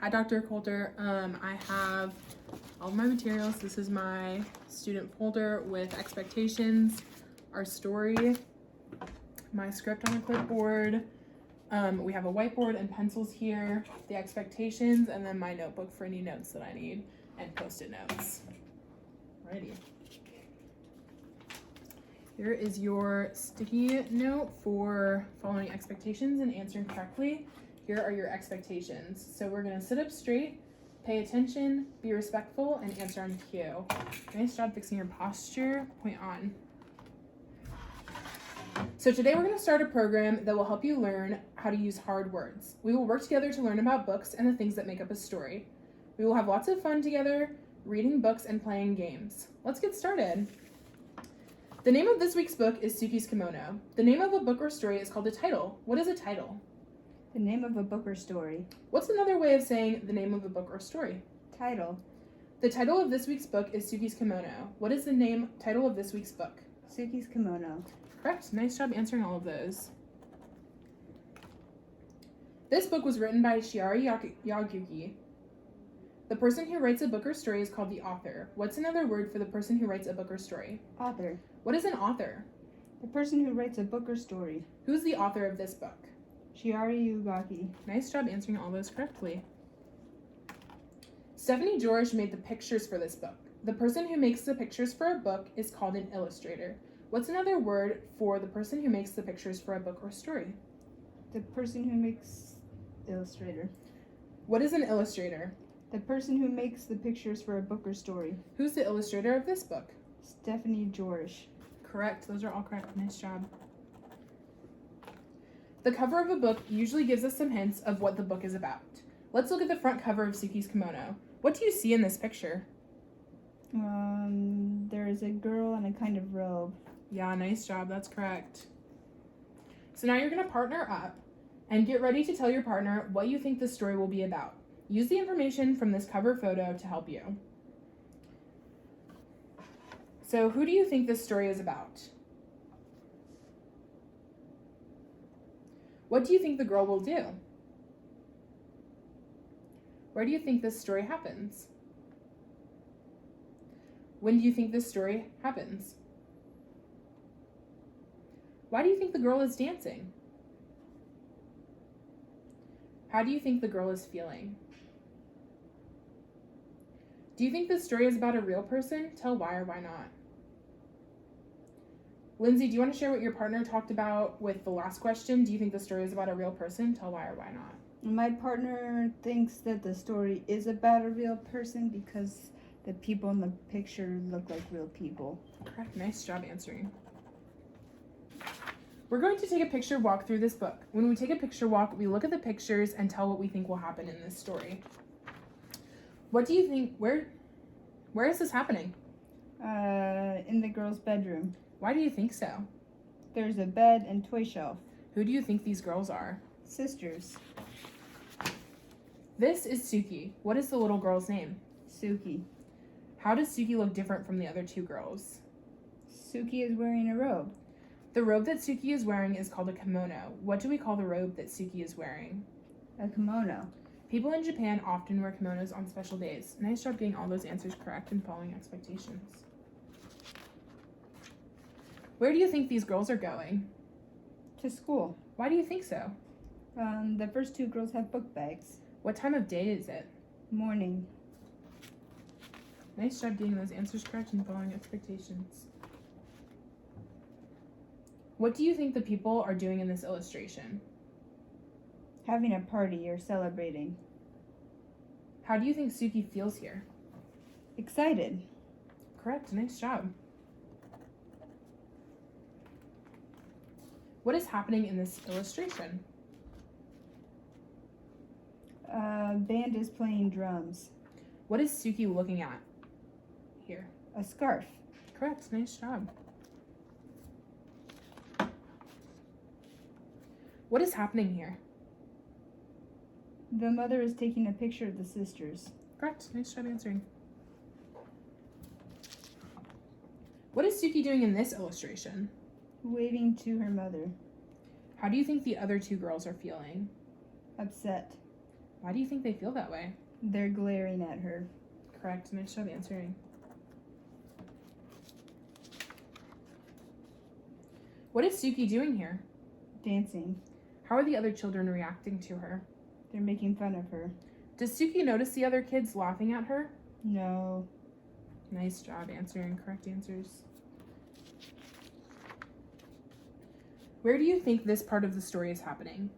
Hi, Dr. Coulter. I have all of my materials. This is my student folder with expectations, our story, my script on a clipboard. We have a whiteboard and pencils here, the expectations, and then my notebook for any notes that I need, and Post-it notes. Alrighty. Here is your sticky note for following expectations and answering correctly. Here are your expectations. So we're gonna sit up straight, pay attention, be respectful, and answer on cue. Nice job fixing your posture. Point on. So today we're gonna start a program that will help you learn how to use hard words. We will work together to learn about books and the things that make up a story. We will have lots of fun together, reading books and playing games. Let's get started. The name of this week's book is Suki's Kimono. The name of a book or story is called a title. What is a title? The name of a book or story. What's another way of saying the name of a book or story? Title. The title of this week's book is Suki's Kimono. What is the title of this week's book? Suki's Kimono. Correct. Nice job answering all of those. This book was written by Shiari Yaguchi. The person who writes a book or story is called the author. What's another word for the person who writes a book or story? Author. What is an author? The person who writes a book or story. Who's the author of this book? Shiari Yaguchi. Nice job answering all those correctly. Stephanie George made the pictures for this book. The person who makes the pictures for a book is called an illustrator. What's another word for the person who makes the pictures for a book or story? The person who makes illustrator. What is an illustrator? The person who makes the pictures for a book or story. Who's the illustrator of this book? Stephanie George. Correct. Those are all correct. Nice job. The cover of a book usually gives us some hints of what the book is about. Let's look at the front cover of Suki's Kimono. What do you see in this picture? There is a girl in a kind of robe. Yeah, nice job. That's correct. So now you're going to partner up and get ready to tell your partner what you think the story will be about. Use the information from this cover photo to help you. So who do you think this story is about? What do you think the girl will do? Where do you think this story happens? When do you think this story happens? Why do you think the girl is dancing? How do you think the girl is feeling? Do you think this story is about a real person? Tell why or why not. Lindsay, do you want to share what your partner talked about with the last question? Do you think the story is about a real person? Tell why or why not. My partner thinks that the story is about a real person because the people in the picture look like real people. Correct. Nice job answering. We're going to take a picture walk through this book. When we take a picture walk, we look at the pictures and tell what we think will happen in this story. What do you think? Where is this happening? In the girl's bedroom. Why do you think so? There's a bed and toy shelf. Who do you think these girls are? Sisters. This is Suki. What is the little girl's name? Suki. How does Suki look different from the other two girls? Suki is wearing a robe. The robe that Suki is wearing is called a kimono. What do we call the robe that Suki is wearing? A kimono. People in Japan often wear kimonos on special days. Nice job getting all those answers correct and following expectations. Where do you think these girls are going? To school. Why do you think so? The first two girls have book bags. What time of day is it? Morning. Nice job getting those answers correct and following expectations. What do you think the people are doing in this illustration? Having a party or celebrating. How do you think Suki feels here? Excited. Correct. Nice job. What is happening in this illustration? Band is playing drums. What is Suki looking at here? A scarf. Correct. Nice job. What is happening here? The mother is taking a picture of the sisters. Correct. Nice job answering. What is Suki doing in this illustration? Waving to her mother. How do you think the other two girls are feeling? Upset. Why do you think they feel that way? They're glaring at her. Correct. Nice job answering. What is Suki doing here? Dancing. How are the other children reacting to her? They're making fun of her. Does Suki notice the other kids laughing at her? No. Nice job answering correct answers. Where do you think this part of the story is happening?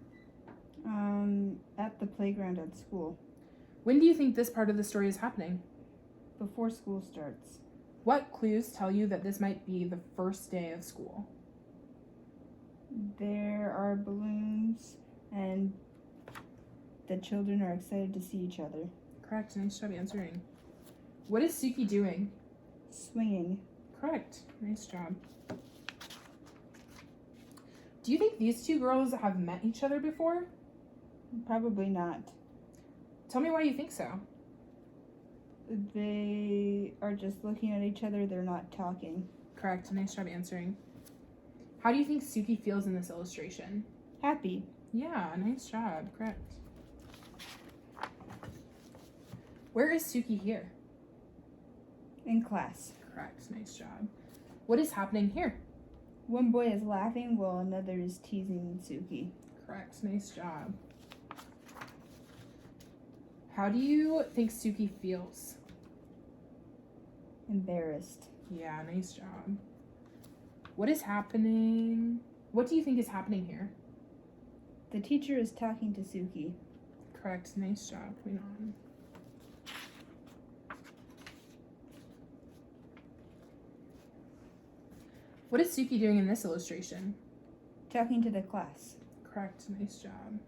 At the playground at school. When do you think this part of the story is happening? Before school starts. What clues tell you that this might be the first day of school? There are balloons and the children are excited to see each other. Correct. Nice job answering. What is Suki doing? Swinging. Correct. Nice job. Do you think these two girls have met each other before? Probably not. Tell me why you think so. They are just looking at each other. They're not talking. Correct. Nice job answering. How do you think Suki feels in this illustration? Happy. Yeah, nice job. Correct. Where is Suki here? In class. Correct. Nice job. What is happening here? One boy is laughing while another is teasing Suki. Correct. Nice job. How do you think Suki feels? Embarrassed. Yeah, nice job. What is happening? What do you think is happening here? The teacher is talking to Suki. Correct. Nice job. Moving on. What is Suki doing in this illustration? Talking to the class. Correct. Nice job.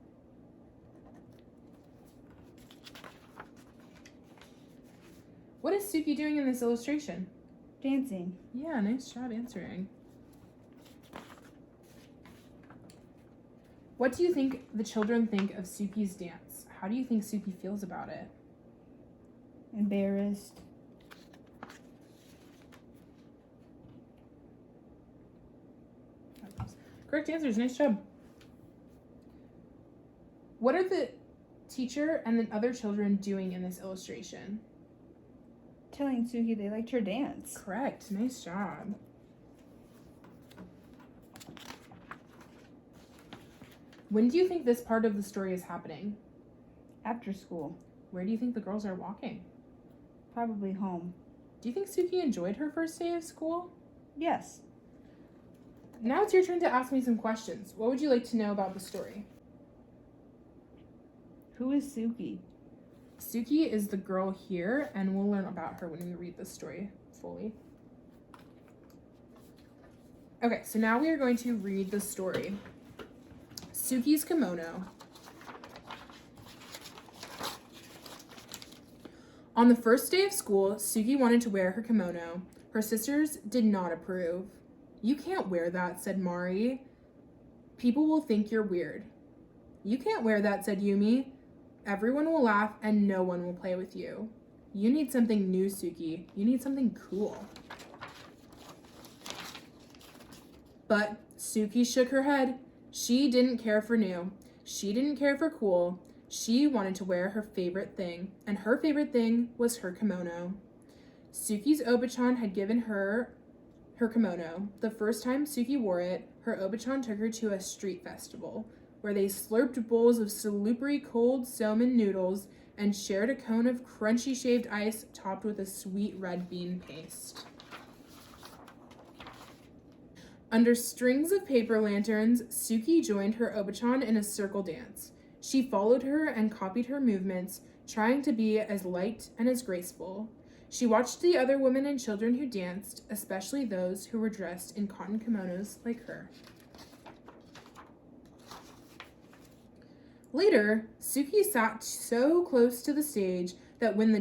What is Suki doing in this illustration? Dancing. Yeah, nice job answering. What do you think the children think of Suki's dance? How do you think Suki feels about it? Embarrassed. Correct answers. Nice job. What are the teacher and the other children doing in this illustration? Telling Suki they liked her dance. Correct. Nice job. When do you think this part of the story is happening? After school. Where do you think the girls are walking? Probably home. Do you think Suki enjoyed her first day of school? Yes. Now it's your turn to ask me some questions. What would you like to know about the story? Who is Suki? Suki is the girl here, and we'll learn about her when we read the story fully. Okay, so now we are going to read the story. Suki's Kimono. On the first day of school, Suki wanted to wear her kimono. Her sisters did not approve. "You can't wear that," said Mari. "People will think you're weird." "You can't wear that," said Yumi. "Everyone will laugh and no one will play with you. You need something new, Suki. You need something cool." But Suki shook her head. She didn't care for new. She didn't care for cool. She wanted to wear her favorite thing, and her favorite thing was her kimono. Suki's Obachan had given her kimono. The first time Suki wore it, her Obachan took her to a street festival, where they slurped bowls of slippery cold somen noodles and shared a cone of crunchy shaved ice topped with a sweet red bean paste. Under strings of paper lanterns, Suki joined her Obachan in a circle dance. She followed her and copied her movements, trying to be as light and as graceful. She watched the other women and children who danced, especially those who were dressed in cotton kimonos like her. Later, Suki sat so close to the stage that when the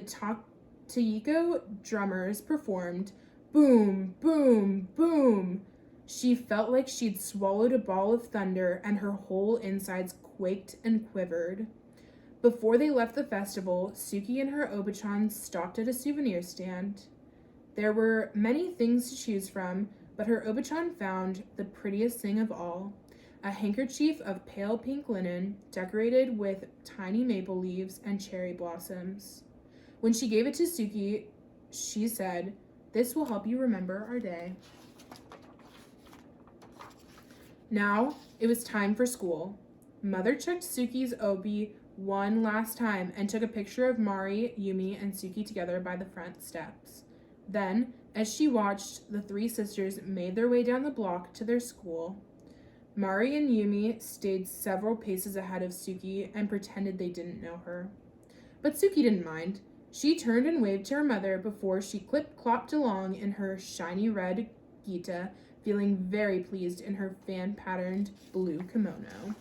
taiko drummers performed, boom, boom, boom, she felt like she'd swallowed a ball of thunder and her whole insides quaked and quivered. Before they left the festival, Suki and her Obachan stopped at a souvenir stand. There were many things to choose from, but her Obachan found the prettiest thing of all, a handkerchief of pale pink linen decorated with tiny maple leaves and cherry blossoms. When she gave it to Suki, she said, "This will help you remember our day." Now it was time for school. Mother checked Suki's obi one last time and took a picture of Mari, Yumi, and Suki together by the front steps. Then, as she watched, the three sisters made their way down the block to their school. Mari and Yumi stayed several paces ahead of Suki and pretended they didn't know her. But Suki didn't mind. She turned and waved to her mother before she clip-clopped along in her shiny red Gita, feeling very pleased in her fan-patterned blue kimono.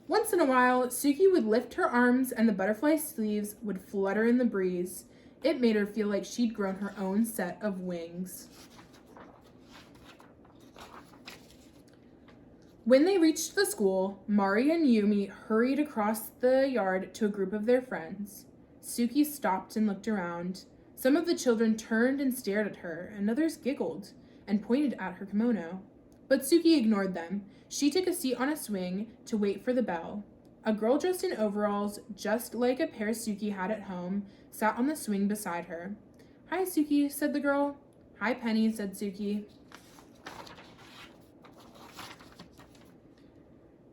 Once in a while, Suki would lift her arms and the butterfly sleeves would flutter in the breeze. It made her feel like she'd grown her own set of wings. When they reached the school, Mari and Yumi hurried across the yard to a group of their friends. Suki stopped and looked around. Some of the children turned and stared at her, and others giggled and pointed at her kimono. But Suki ignored them. She took a seat on a swing to wait for the bell. A girl dressed in overalls, just like a pair Suki had at home, sat on the swing beside her. "Hi, Suki," said the girl. "Hi, Penny," said Suki.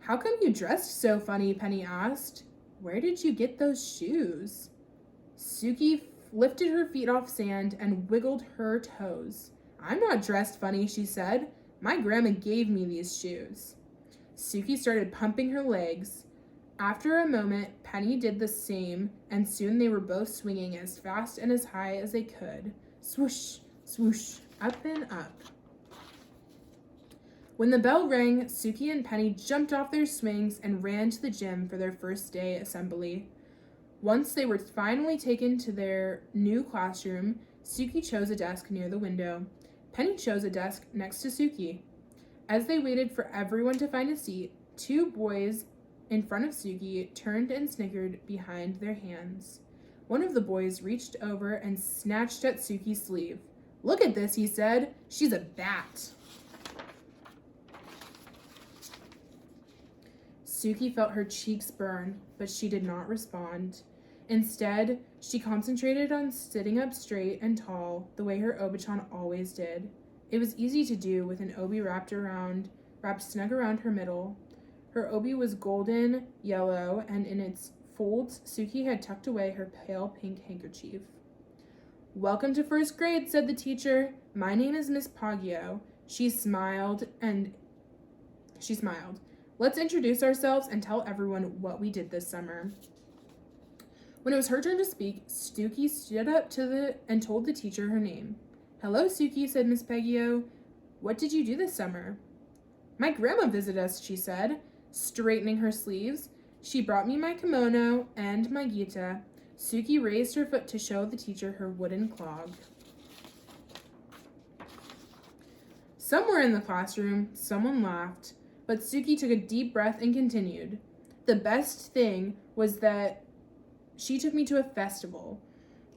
"How come you dressed so funny?" Penny asked. "Where did you get those shoes?" Suki lifted her feet off sand and wiggled her toes. "I'm not dressed funny," she said. "My grandma gave me these shoes." Suki started pumping her legs. After a moment, Penny did the same, and soon they were both swinging as fast and as high as they could. Swoosh, swoosh, up and up. When the bell rang, Suki and Penny jumped off their swings and ran to the gym for their first day assembly. Once they were finally taken to their new classroom, Suki chose a desk near the window. Penny chose a desk next to Suki. As they waited for everyone to find a seat, two boys in front of Suki turned and snickered behind their hands. One of the boys reached over and snatched at Suki's sleeve. "Look at this," he said. "She's a bat." Suki felt her cheeks burn, but she did not respond. Instead, she concentrated on sitting up straight and tall, the way her obichan always did. It was easy to do with an obi wrapped snug around her middle. Her obi was golden yellow, and in its folds, Suki had tucked away her pale pink handkerchief. "Welcome to first grade," said the teacher. "My name is Miss Poggio." She smiled. "Let's introduce ourselves and tell everyone what we did this summer." When it was her turn to speak, Suki stood up and told the teacher her name. "Hello, Suki," said Miss Poggio. "What did you do this summer?" "My grandma visited us," she said, straightening her sleeves. "She brought me my kimono and my Gita." Suki raised her foot to show the teacher her wooden clog. Somewhere in the classroom, someone laughed, but Suki took a deep breath and continued. "The best thing was that she took me to a festival,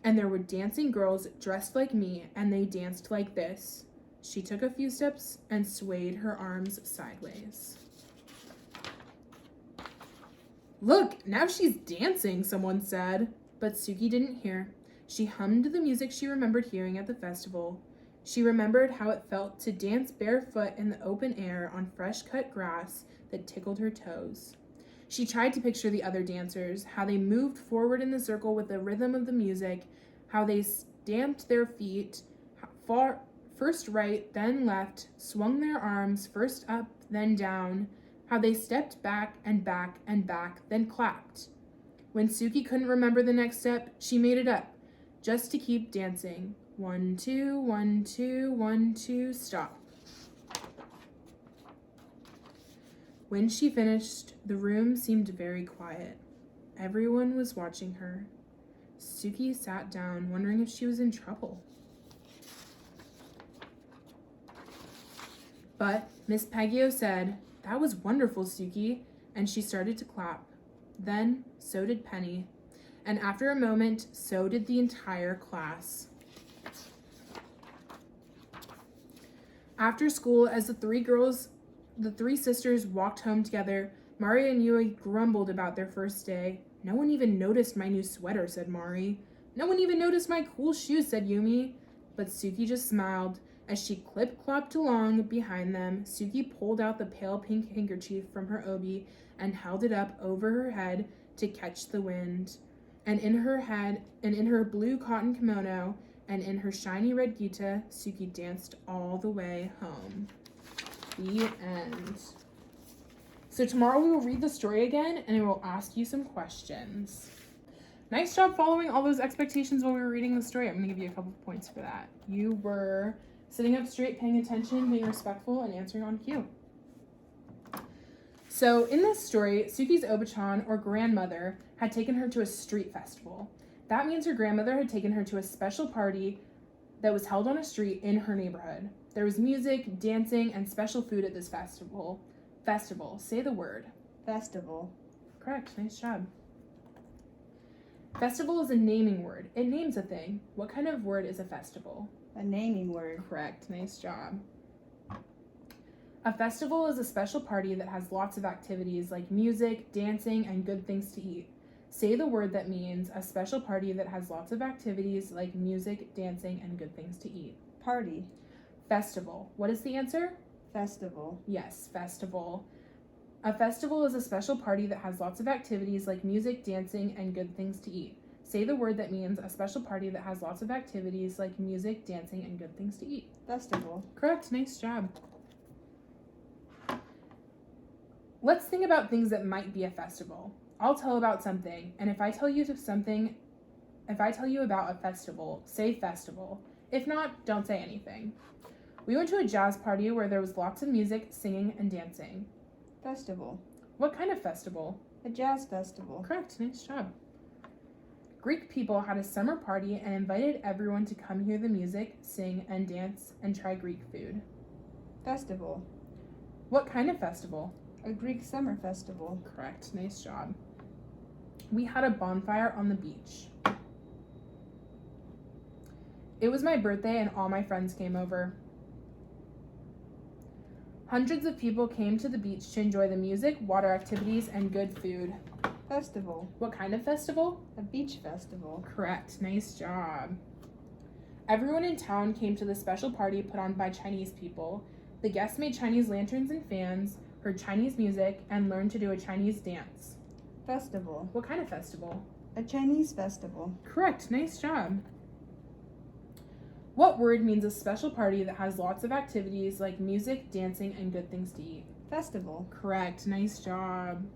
and there were dancing girls dressed like me, and they danced like this." She took a few steps and swayed her arms sideways. "Look, now she's dancing," someone said. But Suki didn't hear. She hummed the music she remembered hearing at the festival. She remembered how it felt to dance barefoot in the open air on fresh-cut grass that tickled her toes. She tried to picture the other dancers, how they moved forward in the circle with the rhythm of the music, how they stamped their feet, first right, then left, swung their arms first up, then down, how they stepped back and back and back, then clapped. When Suki couldn't remember the next step, she made it up, just to keep dancing. 1, 2, 1, 2, 1, 2, stop. When she finished, the room seemed very quiet. Everyone was watching her. Suki sat down, wondering if she was in trouble. But Miss Poggio said, "That was wonderful, Suki," and she started to clap. Then, so did Penny. And after a moment, so did the entire class. After school, as the three sisters walked home together, Mari and Yui grumbled about their first day. No one even noticed my new sweater, said Mari. No one even noticed my cool shoes, said Yumi. But Suki just smiled. As she clip-clopped along behind them, Suki pulled out the pale pink handkerchief from her obi and held it up over her head to catch the wind. And in her blue cotton kimono, and in her shiny red gita, Suki danced all the way home. The end. So tomorrow we will read the story again, and I will ask you some questions. Nice job following all those expectations while we were reading the story. I'm going to give you a couple of points for that. You were sitting up straight, paying attention, being respectful, and answering on cue. So in this story, Suki's Obachan, or grandmother, had taken her to a street festival. That means her grandmother had taken her to a special party that was held on a street in her neighborhood. There was music, dancing, and special food at this festival. Festival. Say the word. Festival. Correct. Nice job. Festival is a naming word. It names a thing. What kind of word is a festival? A naming word. Correct. Nice job. A festival is a special party that has lots of activities like music, dancing, and good things to eat. Say the word that means a special party that has lots of activities like music, dancing, and good things to eat. Party. Festival. What is the answer? Festival. Yes, festival. A festival is a special party that has lots of activities like music, dancing, and good things to eat. Say the word that means a special party that has lots of activities like music, dancing, and good things to eat. Festival. Correct. Nice job. Let's think about things that might be a festival. I'll tell about something, and if I tell you about a festival, say festival. If not, don't say anything. We went to a jazz party where there was lots of music, singing, and dancing. Festival. What kind of festival? A jazz festival. Correct. Nice job. Greek people had a summer party and invited everyone to come hear the music, sing, and dance, and try Greek food. Festival. What kind of festival? A Greek summer festival. Correct. Nice job. We had a bonfire on the beach. It was my birthday and all my friends came over. Hundreds of people came to the beach to enjoy the music, water activities, and good food. Festival. What kind of festival? A beach festival. Correct. Nice job. Everyone in town came to the special party put on by Chinese people. The guests made Chinese lanterns and fans, heard Chinese music, and learned to do a Chinese dance. Festival. What kind of festival? A Chinese festival. Correct. Nice job. What word means a special party that has lots of activities like music, dancing, and good things to eat? Festival. Correct. Nice job.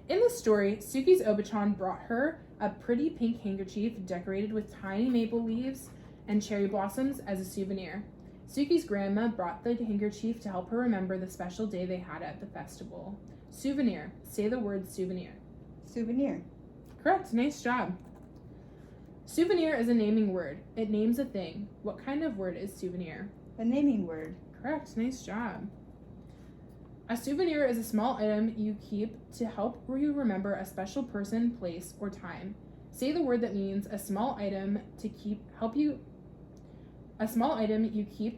In the story, Suki's Obachan brought her a pretty pink handkerchief decorated with tiny maple leaves and cherry blossoms as a souvenir. Suki's grandma brought the handkerchief to help her remember the special day they had at the festival. Souvenir. Say the word souvenir. Souvenir. Correct. Nice job. Souvenir is a naming word. It names a thing. What kind of word is souvenir? A naming word. Correct. Nice job. A souvenir is a small item you keep to help you remember a special person, place, or time. Say the word that means a small item you keep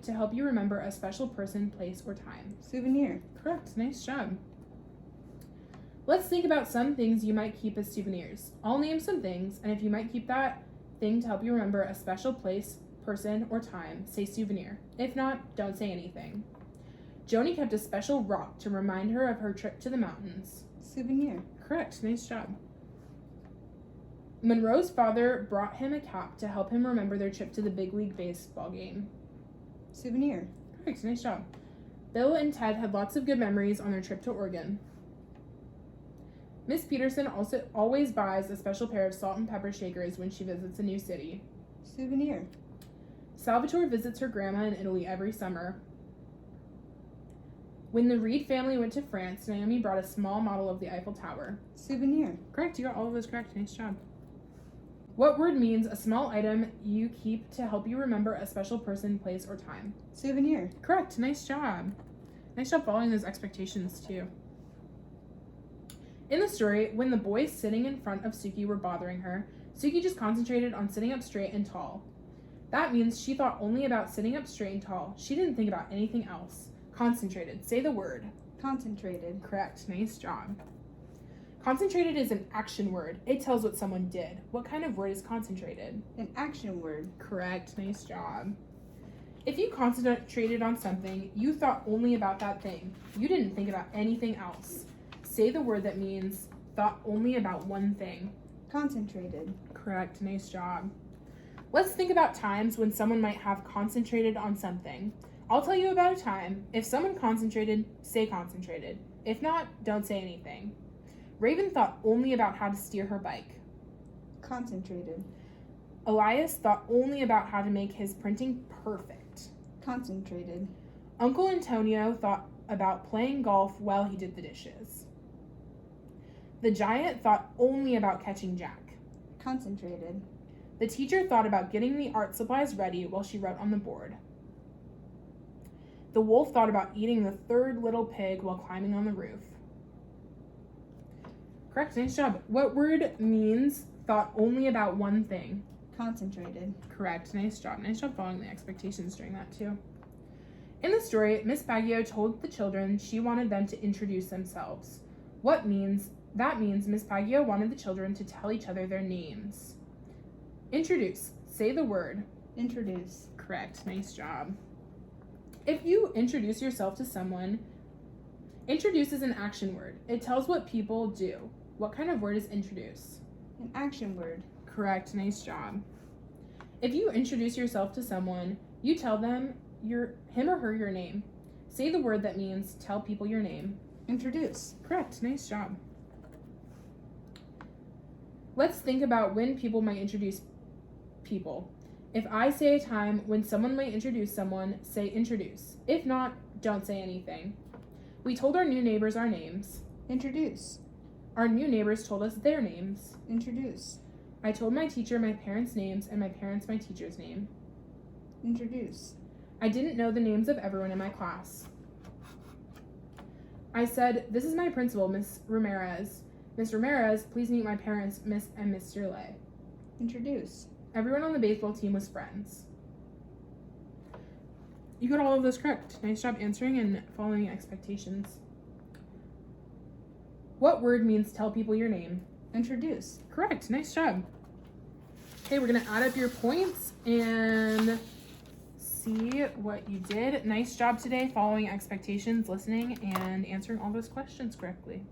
to help you remember a special person, place, or time. Souvenir. Correct. Nice job. Let's think about some things you might keep as souvenirs. I'll name some things, and if you might keep that thing to help you remember a special place, person, or time, say souvenir. If not, don't say anything. Joni kept a special rock to remind her of her trip to the mountains. Souvenir. Correct. Nice job. Monroe's father brought him a cap to help him remember their trip to the big league baseball game. Souvenir. Correct. Nice job. Bill and Ted had lots of good memories on their trip to Oregon. Miss Peterson also always buys a special pair of salt and pepper shakers when she visits a new city. Souvenir. Salvatore visits her grandma in Italy every summer. When the Reed family went to France, Naomi brought a small model of the Eiffel Tower. Souvenir. Correct. You got all of those correct. Nice job. What word means a small item you keep to help you remember a special person, place, or time? Souvenir. Correct. Nice job. Nice job following those expectations, too. In the story, when the boys sitting in front of Suki were bothering her, Suki just concentrated on sitting up straight and tall. That means she thought only about sitting up straight and tall. She didn't think about anything else. Concentrated. Say the word. Concentrated. Correct. Nice job. Concentrated is an action word. It tells what someone did. What kind of word is concentrated? An action word. Correct. Nice job. If you concentrated on something, you thought only about that thing. You didn't think about anything else. Say the word that means thought only about one thing. Concentrated. Correct. Nice job. Let's think about times when someone might have concentrated on something. I'll tell you about a time. If someone concentrated, say concentrated. If not, don't say anything. Raven thought only about how to steer her bike. Concentrated. Elias thought only about how to make his printing perfect. Concentrated. Uncle Antonio thought about playing golf while he did the dishes. The giant thought only about catching Jack. Concentrated. The teacher thought about getting the art supplies ready while she wrote on the board. The wolf thought about eating the third little pig while climbing on the roof. Correct, nice job. What word means thought only about one thing? Concentrated. Correct, nice job. Nice job following the expectations during that too. In the story, Miss Baggio told the children she wanted them to introduce themselves. That means Miss Baggio wanted the children to tell each other their names. Introduce. Say the word. Introduce. Correct. Nice job. If you introduce yourself to someone, introduce is an action word. It tells what people do. What kind of word is introduce? An action word. Correct. Nice job. If you introduce yourself to someone, you tell them him or her your name. Say the word that means tell people your name. Introduce. Correct. Nice job. Let's think about when people might introduce people. If I say a time when someone might introduce someone, say introduce. If not, don't say anything. We told our new neighbors our names. Introduce. Our new neighbors told us their names. Introduce. I told my teacher my parents' names and my parents my teacher's name. Introduce. I didn't know the names of everyone in my class. I said, "This is my principal, Miss Ramirez. Miss Ramirez, please meet my parents, Miss and Mr. Lay." Introduce. Everyone on the baseball team was friends. You got all of those correct. Nice job answering and following expectations. What word means tell people your name? Introduce. Correct. Nice job. Okay, we're going to add up your points and see what you did. Nice job today following expectations, listening, and answering all those questions correctly.